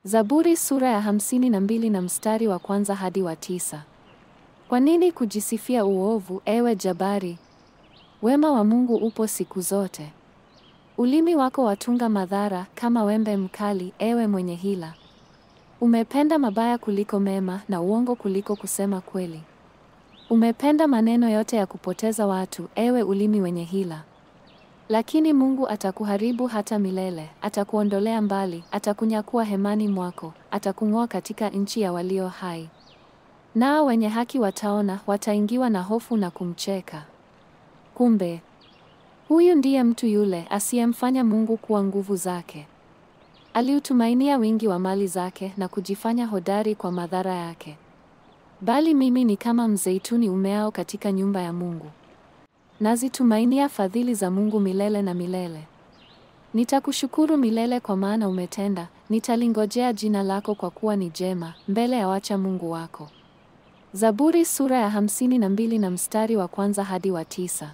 Zaburi sura ya 52 na mstari wa kwanza hadi wa 9. Kwa nini kujisifia uovu, ewe jabari? Wema wa Mungu upo siku zote. Ulimi wako watunga madhara kama wembe mkali, ewe mwenye hila. Umependa mabaya kuliko mema na uongo kuliko kusema kweli. Umependa maneno yote ya kupoteza watu, ewe ulimi wenye hila. Lakini Mungu atakuharibu hata milele, atakuondolea mbali, atakunyakua hemani mwako, atakung'oa katika nchi ya walio hai. Nao wenye haki wataona, wataingiwa na hofu na kumcheka. Kumbe, huyu ndiye mtu yule asiyemfanya Mungu kuwa nguvu zake. Aliutumainia wingi wa mali zake na kujifanya hodari kwa madhara yake. Bali mimi ni kama mzeituni umeao katika nyumba ya Mungu. Nazitumainia fadhili za Mungu milele na milele. Nitakushukuru milele kwa maana umetenda, nitalingojea jina lako kwa kuwa ni jema, mbele ya wacha Mungu wako. Zaburi sura ya 52 na mstari wa kwanza hadi wa 9.